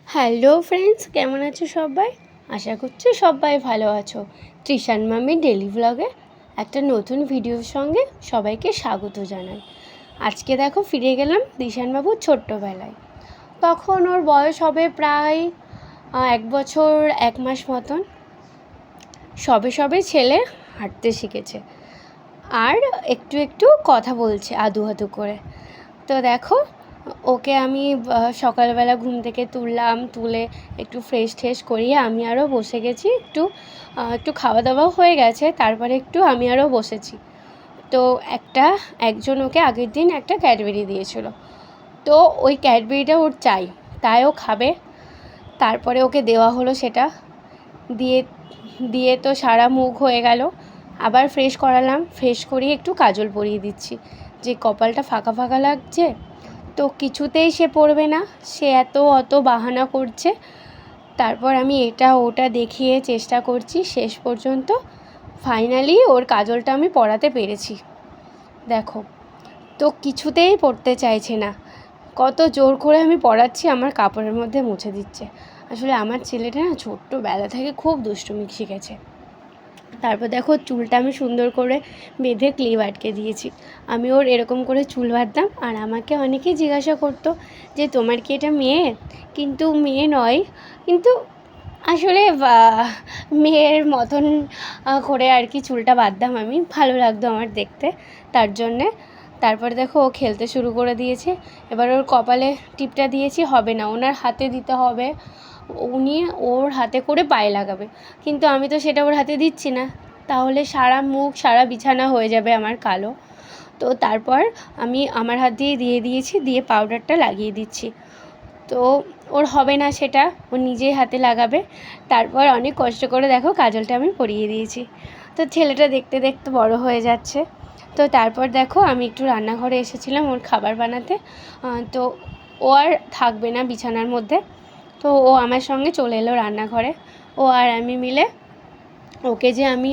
Hello friends, কেমন আছো সবাই? আশা করছি সবাই ভালো আছো। তৃষান মামি ডেলি ব্লগে একটা নতুন ভিডিওর সঙ্গে সবাইকে স্বাগত জানাই। আজকে দেখো ফিরে গেলাম দিশানবাবুর ছোট্টবেলায়। তখন ওর বয়স হবে প্রায় 1 বছর 1 মাস মতন। সবে সবে ছেলে হাঁটতে শিখেছে আর একটু একটু কথা বলছে আদু আদু করে। তো দেখো ওকে আমি সকালবেলা ঘুম থেকে তুলে একটু ফ্রেশ ট্রেশ করিয়ে আমি আরও বসে গেছি। একটু খাওয়া দাওয়াও হয়ে গেছে, তারপরে একটু আমি আরও বসেছি। তো একজন ওকে আগের দিন একটা ক্যাডবেরি দিয়েছিল, তো ওই ক্যাডবেরিটা ওর চাই, তাই ও খাবে। তারপরে ওকে দেওয়া হলো সেটা, দিয়ে দিয়ে তো সারা মুখ হয়ে গেল। আবার ফ্রেশ করালাম, ফ্রেশ করিয়ে একটু কাজল পরিয়ে দিচ্ছি, যে কপালটা ফাঁকা ফাঁকা লাগছে। তো কিছুতেই সে পড়বে না, সে অত বাহানা করছে। তারপর আমি এটা ওটা দেখিয়ে চেষ্টা করছি, শেষ পর্যন্ত ফাইনালি ওর কাজলটা আমি পরাতে পেরেছি। দেখো, তো কিছুতেই পড়তে চাইছে না। কত জোর করে আমি পড়াচ্ছি, আমার কাপড়ের মধ্যে মুছে দিচ্ছে। আসলে আমার ছেলেটা না ছোট্টবেলা থেকে খুব দুষ্টুমি শিখেছে। তারপর দেখো চুলটা আমি সুন্দর করে বেঁধে ক্লিপ আটকে দিয়েছি। আমি ওর এরকম করে চুল বাঁধতাম, আর আমাকে অনেকেই জিজ্ঞাসা করতো যে তোমার কি এটা মেয়ে? কিন্তু মেয়ে নয়, কিন্তু আসলে মেয়ের মতন করে আর কি চুলটা বাঁধতাম আমি, ভালো লাগতো আমার দেখতে, তার জন্যে। তারপর দেখো ও খেলতে শুরু করে দিয়েছে। এবার ওর কপালে টিপটা দিয়েছি, হবে না, ওনার হাতে দিতে হবে, উনি ওর হাতে করে পায়ে লাগাবে। কিন্তু আমি তো সেটা ওর হাতে দিচ্ছি না, তাহলে সারা মুখ সারা বিছানা হয়ে যাবে আমার কালো। তো তারপর আমি আমার হাত দিয়ে দিয়েছি, দিয়ে পাউডারটা লাগিয়ে দিচ্ছি। তো ওর হবে না সেটা, ও নিজেই হাতে লাগাবে। তারপর অনেক কষ্ট করে দেখো কাজলটা আমি পরিয়ে দিয়েছি। তো ছেলেটা দেখতে দেখতে বড় হয়ে যাচ্ছে। তো তারপর দেখো আমি একটু রান্নাঘরে এসেছিলাম ওর খাবার বানাতে। তো ও আর থাকবে না বিছানার মধ্যে, তো ও আমার সঙ্গে চলে এলো রান্নাঘরে। ও আর আমি মিলে ওকে যে আমি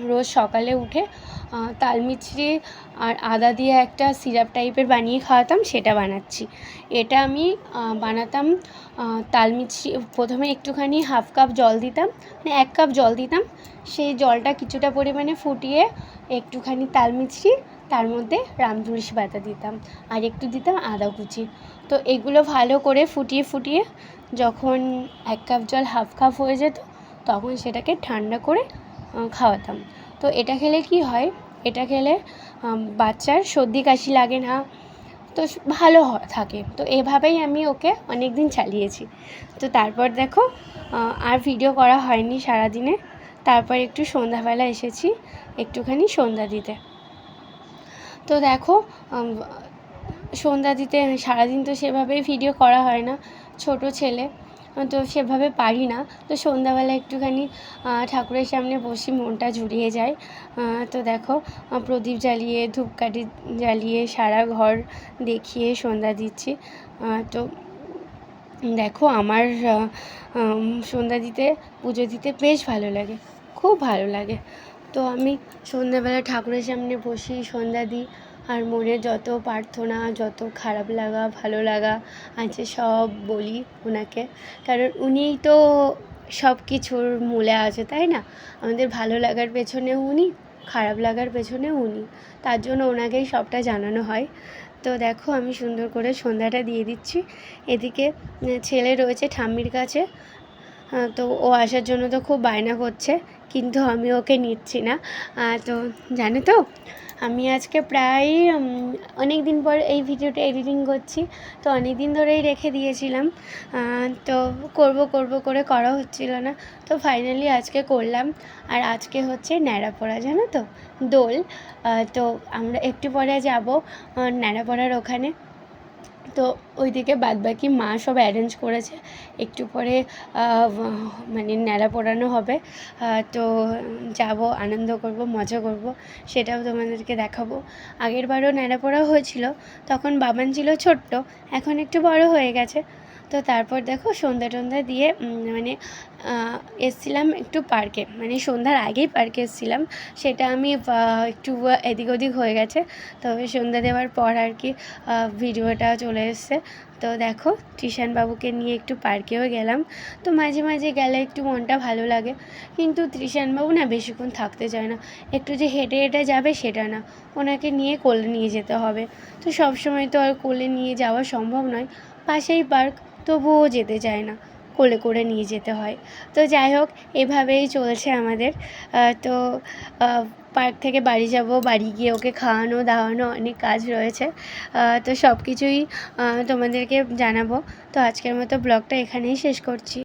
রোজ সকালে উঠে তালমিছরি আর আদা দিয়ে একটা সিরাপ টাইপের বানিয়ে খাওয়াতাম, সেটা বানাচ্ছি। এটা আমি বানাতাম তালমিছরি, প্রথমে একটুখানি 1/2 কাপ জল দিতাম, মানে 1 কাপ জল দিতাম, সেই জলটা কিছুটা পরিমাণে ফুটিয়ে একটুখানি তালমিছরি, তার মধ্যে রামতুলসী পাতা দিতাম, আর একটু দিতাম আদা কুচি। তো এগুলো ভালো করে ফুটিয়ে যখন 1 কাপ জল 1/2 কাপ হয়ে যেত, তখন সেটাকে ঠান্ডা করে খাওয়াতাম। তো এটা খেলে কি হয়, এটা খেলে বাচ্চার সর্দি কাশি লাগে না, তো ভালো থাকে। তো এভাবেই আমি ওকে অনেক দিন চালিয়েছি। তো তারপর দেখো আর ভিডিও করা হয়নি সারাদিনে। তারপর একটু সন্ধ্যাবেলা এসেছি একটুখানি সন্ধ্যা দিতে। তো দেখো সন্ধ্যা দিতে সারাদিন তো সেভাবেই ভিডিও করা হয় না, ছোট ছেলে তো সেভাবে পারি না। তো সন্ধ্যাবেলা একটুখানি ঠাকুরের সামনে বসি, মনটা জুড়িয়ে যায়। তো দেখো প্রদীপ জ্বালিয়ে ধূপকাঠি জ্বালিয়ে সারা ঘর দেখিয়ে সন্ধ্যা দিচ্ছি। তো দেখো আমার সন্ধ্যা দিতে, পুজো দিতে বেশ ভালো লাগে, খুব ভালো লাগে। তো আমি সন্ধ্যাবেলা ঠাকুরের সামনে বসি, সন্ধ্যা দিই, আর মনের যত প্রার্থনা, যত খারাপ লাগা ভালো লাগা আছে সব বলি ওনাকে, কারণ উনিই তো সব কিছুর মূলে আছে, তাই না? আমাদের ভালো লাগার পেছনেও উনি, খারাপ লাগার পেছনেও উনি, তার জন্য ওনাকেই সবটা জানানো হয়। তো দেখো আমি সুন্দর করে সন্ধ্যাটা দিয়ে দিচ্ছি। এদিকে ছেলে রয়েছে ঠাম্মির কাছে, তো ও আসার জন্য তো খুব বায়না করছে, কিন্তু আমি ওকে নিচ্ছি না। তো জানো তো, আমি আজকে প্রায় অনেক দিন পর এই ভিডিওটা এডিটিং করছি। তো অনেক দিন ধরেই রেখে দিয়েছিলাম, তো করব করে করা হচ্ছিল না। তো ফাইনালি আজকে করলাম। আর আজকে হচ্ছে ন্যাড়াপোড়া, জানো তো, দোল। তো আমরা একটু পরে যাব ন্যাড়াপোড়ার ওখানে। তো ওইদিকে বাদবাকি মা সব অ্যারেঞ্জ করেছে, একটু পরে মানে ন্যাড়া পড়ানো হবে। তো যাব, আনন্দ করব, মজা করব, সেটাও তোমাদেরকে দেখাবো। আগের বারও ন্যাড়া পড়া হয়েছিল, তখন বাবান ছিল ছোট্ট, এখন একটু বড় হয়ে গেছে। তো তারপর দেখো সন্ধ্যা টন্ধা দিয়ে মানে এসছিলাম একটু পার্কে, মানে সন্ধ্যার আগেই পার্কে এসছিলাম। সেটা আমি একটু এদিক ওদিক হয়ে গেছে, তবে সন্ধ্যা দেওয়ার পর আর কি ভিডিওটা চলে এসছে। তো দেখো ত্রিশান বাবুকে নিয়ে একটু পার্কেও গেলাম। তো মাঝে মাঝে গেলে একটু মনটা ভালো লাগে, কিন্তু ত্রিশান বাবু না বেশিক্ষণ থাকতে চায় না। একটু যে হেঁটে হেঁটে যাবে সেটা না, ওনাকে নিয়ে কোলে নিয়ে যেতে হবে। তো সব সময় তো আর কোলে নিয়ে যাওয়া সম্ভব নয়, পাশেই পার্ক, তবুও যেতে চায় না, কোলে করে নিয়ে যেতে হয়। তো যাই হোক, এভাবেই চলছে আমাদের। তো পার্ক থেকে বাড়ি যাব, বাড়ি গিয়ে ওকে খাওয়ানো দাওয়ানো অনেক কাজ রয়েছে। তো সব কিছুই তোমাদেরকে জানাবো। তো আজকের মতো ব্লগটা এখানেই শেষ করছি।